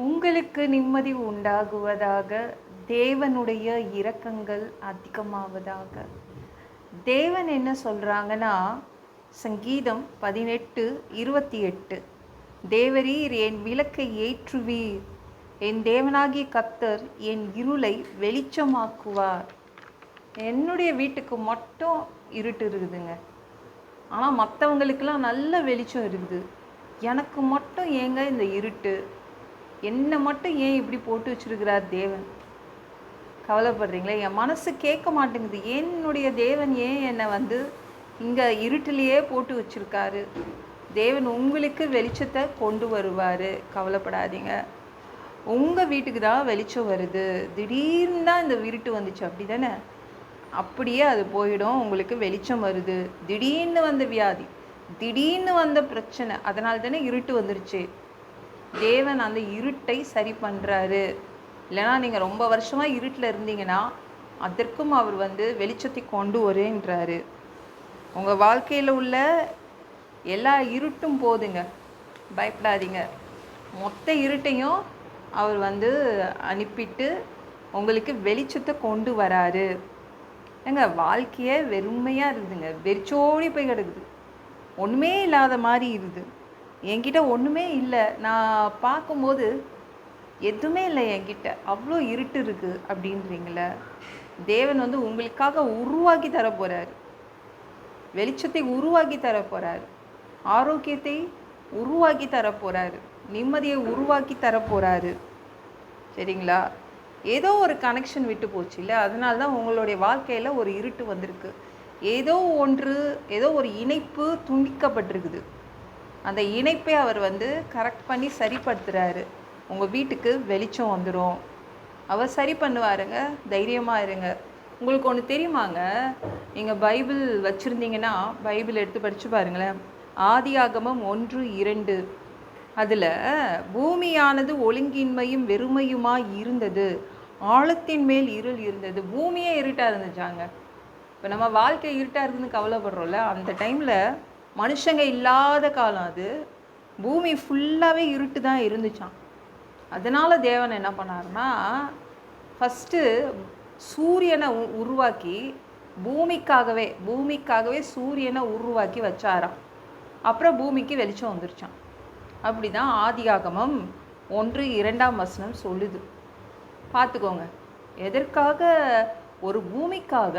உங்களுக்கு நிம்மதி உண்டாகுவதாக, தேவனுடைய இரக்கங்கள் அதிகமாவதாக. தேவன் என்ன சொல்றாங்கன்னா, சங்கீதம் 18:28 தேவரீர் என் விளக்கை ஏற்றுவீர், என் தேவனாகிய கர்த்தர் என் இருளை வெளிச்சமாக்குவார். என்னுடைய வீட்டுக்கு மட்டும் இருட்டு இருக்குதுங்க, ஆனால் மற்றவங்களுக்கெல்லாம் நல்ல வெளிச்சம் இருக்குது. எனக்கு மட்டும் ஏங்க இந்த இருட்டு? என்னை மட்டும் ஏன் இப்படி போட்டு வச்சிருக்கிறார் தேவன்? கவலைப்படுறீங்களே? என் மனசு கேட்க மாட்டேங்குது. என்னுடைய தேவன் ஏன் என்னை இங்கே இருட்டிலேயே போட்டு வச்சுருக்காரு? தேவன் உங்களுக்கு வெளிச்சத்தை கொண்டு வருவார், கவலைப்படாதீங்க. உங்கள் வீட்டுக்கு தான் வெளிச்சம் வருது. திடீர்னு தான் இந்த இருட்டு வந்துச்சு, அப்படி தானே? அப்படியே அது போயிடும். உங்களுக்கு வெளிச்சம் வருது. திடீர்னு வந்த வியாதி, திடீர்னு வந்த பிரச்சனை, அதனால தானே இருட்டு வந்துருச்சு. தேவன் அந்த இருட்டை சரி பண்ணுறாரு. இல்லைனா நீங்கள் ரொம்ப வருஷமாக இருட்டில் இருந்தீங்கன்னா அதற்கும் அவர் வெளிச்சத்தை கொண்டு வரேன்றாரு. உங்கள் வாழ்க்கையில் உள்ள எல்லா இருட்டும் போதுங்க, பயப்படாதீங்க. மொத்த இருட்டையும் அவர் அனுப்பிட்டு உங்களுக்கு வெளிச்சத்தை கொண்டு வராரு. ஏங்க, வாழ்க்கையே வெறுமையாக இருக்குதுங்க, வெறிச்சோடி போய் கிடக்குது, ஒன்றுமே இல்லாத மாதிரி இருக்குது. என்கிட்ட ஒன்றுமே இல்லை, நான் பார்க்கும்போது எதுவுமே இல்லை என்கிட்ட, அவ்வளோ இருட்டு இருக்குது அப்படின்றீங்களே. தேவன் உங்களுக்காக உருவாக்கி தர போகிறாரு, வெளிச்சத்தை உருவாக்கி தர போகிறாரு, ஆரோக்கியத்தை உருவாக்கி தர போகிறாரு, நிம்மதியை உருவாக்கி தர போகிறாரு. சரிங்களா? ஏதோ ஒரு கனெக்ஷன் விட்டு போச்சு இல்லை, அதனால தான் உங்களுடைய வாழ்க்கையில் ஒரு இருட்டு வந்திருக்கு. ஏதோ ஒரு இணைப்பு துண்டிக்கப்பட்டிருக்குது. அந்த இணைப்பை அவர் கரெக்ட் பண்ணி சரிப்படுத்துகிறாரு. உங்கள் வீட்டுக்கு வெளிச்சம் வந்துடும், அவர் சரி பண்ணுவாருங்க. தைரியமாக இருங்க. உங்களுக்கு ஒன்று தெரியுமாங்க? நீங்கள் பைபிள் வச்சுருந்தீங்கன்னா பைபிள் எடுத்து படித்து பாருங்களேன். ஆதியாகமம் 1:2 அதில் பூமியானது ஒழுங்கின்மையும் வெறுமையுமாய் இருந்தது, ஆழத்தின் மேல் இருள் இருந்தது. பூமியே இருட்டாக இருந்துச்சாங்க. இப்போ நம்ம வாழ்க்கை இருட்டாக இருக்குதுன்னு கவலைப்படுறோம்ல, அந்த டைமில் மனுஷங்க இல்லாத காலம் அது. பூமி ஃபுல்லாகவே இருட்டு தான் இருந்துச்சான். அதனால் தேவன் என்ன பண்ணார்னா, ஃபஸ்ட்டு சூரியனை உருவாக்கி பூமிக்காகவே சூரியனை உருவாக்கி வச்சாராம். அப்புறம் பூமிக்கு வெளிச்சம் வந்துருச்சான். அப்படி தான் ஆதியாகமம் 1:2 சொல்லுது. பார்த்துக்கோங்க. எதற்காக? ஒரு பூமிக்காக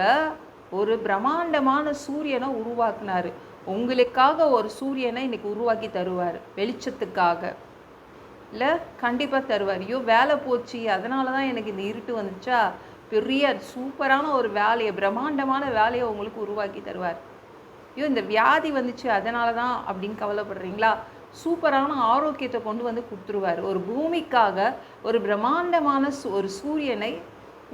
ஒரு பிரம்மாண்டமான சூரியனை உருவாக்குனார். உங்களுக்காக ஒரு சூரியனை இன்றைக்கி உருவாக்கி தருவார், வெளிச்சத்துக்காக. இல்லை, கண்டிப்பாக தருவார். ஐயோ வேலை போச்சு, அதனால தான் எனக்கு இந்த இருட்டு வந்துச்சா? பெரிய சூப்பரான ஒரு வேலையை, பிரம்மாண்டமான வேலையை உங்களுக்கு உருவாக்கி தருவார். ஐயோ இந்த வியாதி வந்துச்சு அதனால தான் அப்படின்னு கவலைப்படுறீங்களா? சூப்பரான ஆரோக்கியத்தை கொண்டு கொடுத்துருவார். ஒரு பூமிக்காக ஒரு பிரம்மாண்டமான ஒரு சூரியனை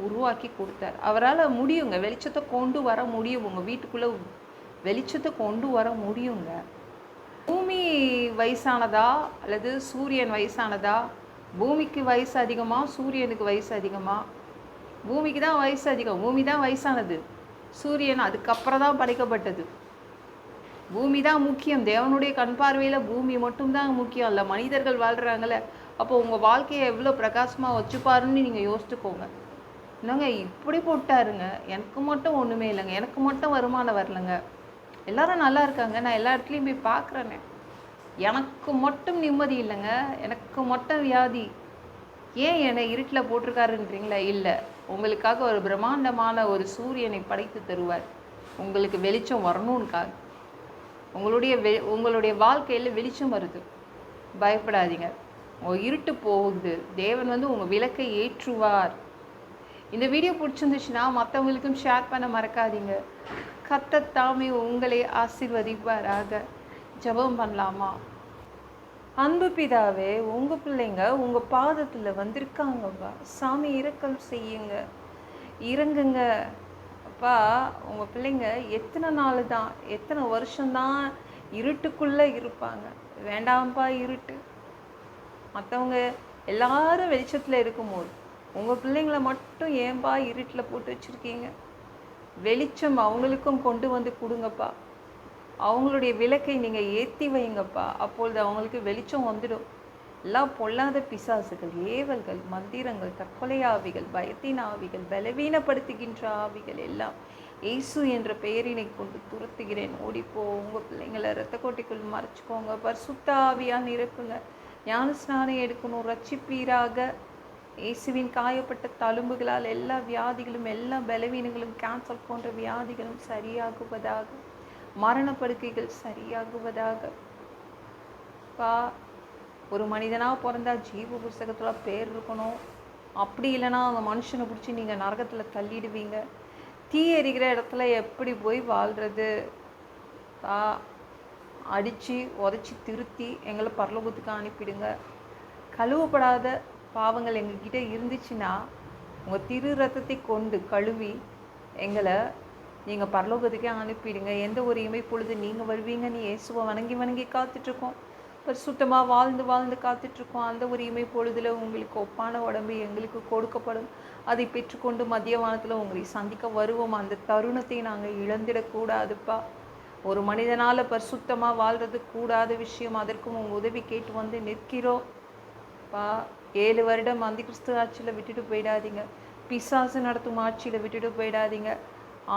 உருவாக்கி கொடுத்தார். அவரால் முடியுங்க, வெளிச்சத்தை கொண்டு வர முடியும். உங்கள் வீட்டுக்குள்ளே வெளிச்சத்தை கொண்டு வர முடியுங்க. பூமி வயசானதா அல்லது சூரியன் வயசானதா? பூமிக்கு வயசு அதிகமா, சூரியனுக்கு வயசு அதிகமா? பூமிக்கு தான் வயசு அதிகம். பூமி தான் வயசானது, சூரியன் அதுக்கப்புறம் தான் படைக்கப்பட்டது. பூமி தான் முக்கியம். தேவனுடைய கண் பார்வையில் பூமி மட்டும்தான் முக்கியம் இல்லை, மனிதர்கள் வாழ்கிறாங்களே. அப்போ உங்கள் வாழ்க்கையை எவ்வளோ பிரகாசமாக வச்சுப்பாருன்னு நீங்கள் யோசிச்சுக்கோங்க. என்னங்க இப்படி போட்டாருங்க, எனக்கு மட்டும் ஒன்றுமே இல்லைங்க, எனக்கு மட்டும் வருமானம் வரலைங்க, எல்லாரும் நல்லா இருக்காங்க, நான் எல்லா இடத்துலையும் போய் பார்க்குறேனே, எனக்கு மட்டும் நிம்மதி இல்லைங்க, எனக்கு மட்டும் வியாதி, ஏன் என்னை இருட்டில் போட்டிருக்காருன்றீங்களா? இல்லை, உங்களுக்காக ஒரு பிரம்மாண்டமான ஒரு சூரியனை படைத்து தருவார். உங்களுக்கு வெளிச்சம் வரணும்னுக்காக. உங்களுடைய வாழ்க்கையில் வெளிச்சம் வருது, பயப்படாதீங்க. உங்கள் இருட்டு போகுது, தேவன் உங்கள் விளக்கை ஏற்றுவார். இந்த வீடியோ பிடிச்சிருந்துச்சுன்னா மற்றவங்களுக்கும் ஷேர் பண்ண மறக்காதீங்க. கர்த்தர் தாமே உங்களை ஆசீர்வதிப்பாராக. ஜெபம் பண்ணலாமா? அன்பு பிதாவே, உங்கள் பிள்ளைங்க உங்கள் பாதத்தில் வந்திருக்காங்கப்பா. சாமி இரக்கம் செய்யுங்க, இறங்குங்க அப்பா. உங்கள் பிள்ளைங்க எத்தனை நாள் தான், எத்தனை வருஷம்தான் இருட்டுக்குள்ளே இருப்பாங்க? வேண்டாம்ப்பா இருட்டு. மற்றவங்க எல்லாரும் வெளிச்சத்தில் இருக்கும்போது உங்கள் பிள்ளைங்கள மட்டும் ஏன்பா இருட்டில் போட்டு வச்சுருக்கீங்க? வெளிச்சம் அவங்களுக்கும் கொண்டு கொடுங்கப்பா. அவங்களுடைய விளக்கை நீங்கள் ஏற்றி வைங்கப்பா. அப்பொழுது அவங்களுக்கு வெளிச்சம் வந்துடும். எல்லா பொல்லாத பிசாசுகள், ஏவல்கள், மந்திரங்கள், தற்கொலை ஆவிகள், பயத்தின் ஆவிகள், பலவீனப்படுத்துகின்ற ஆவிகள் எல்லாம் இயேசு என்ற பெயரினை கொண்டு துரத்துகிறேன். ஓடிப்போ. உங்கள் பிள்ளைங்களை இரத்த கோட்டைக்குள் மறைச்சிக்கோங்க. பரிசுத்த ஆவியாக நிரப்புங்க. ஞான ஸ்நானம் எடுக்கணும். ரட்சிப்பீராக. இயேசுவின் காயப்பட்ட தழும்புகளால் எல்லா வியாதிகளும், எல்லா பலவீனங்களும், கேன்சர் போன்ற வியாதிகளும் சரியாகுவதாக. மரணப்படுக்கைகள் சரியாகுவதாக. ஒரு மனிதனாக பிறந்தா ஜீவ புஸ்தகத்தில் பேர் இருக்கணும். அப்படி இல்லைன்னா அந்த மனுஷனை பிடிச்சி நீங்கள் நரகத்தில் தள்ளிடுவீங்க. தீ எரிகிற இடத்துல எப்படி போய் வாழ்கிறது? அடித்து உதச்சி திருத்தி எங்களை பரலோகத்துக்கு அனுப்பிடுங்க. கழுவப்படாத பாவங்கள் எங்ககிட்ட இருந்துச்சுன்னா உங்கள் திரு ரத்தத்தை கொண்டு கழுவி எங்களை நீங்கள் பரலோகத்துக்கே அனுப்பிடுங்க. எந்த ஒரு இமை பொழுது நீங்கள் வருவீங்கன்னு இயேசுவை வணங்கி வணங்கி காத்துட்ருக்கோம். சுத்தமாக வாழ்ந்து வாழ்ந்து காத்துட்ருக்கோம். அந்த ஒரு இமை பொழுதில் உங்களுக்கு ஒப்பான உடம்பு எங்களுக்கு கொடுக்கப்படும். அதை பெற்றுக்கொண்டு மதிய வானத்தில் உங்களை சந்திக்க வருவோம். அந்த தருணத்தை நாங்கள் இழந்திடக்கூடாதுப்பா. ஒரு மனிதனால் பரிசுத்தமாக வாழ்கிறது கூடாத விஷயம். அதற்கும் உங்கள் உதவி கேட்டு வந்து நிற்கிறோம் பா. 7 வருடம் அந்த கிறிஸ்து ஆட்சியில் விட்டுட்டு போயிடாதீங்க. பிசாசு நடத்தும் ஆட்சியில் விட்டுட்டு போயிடாதீங்க.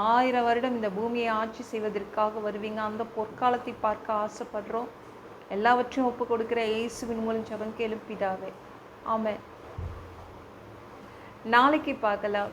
1000 வருடம் இந்த பூமியை ஆட்சி செய்வதற்காக வருவீங்க. அந்த பொற்காலத்தை பார்க்க ஆசைப்படுறோம். எல்லாவற்றையும் ஒப்பு கொடுக்கிற இயேசுவின் மூலம் ஜெபம் கேளும் பிதாவே. ஆமென். நாளைக்கு பார்க்கலாம்.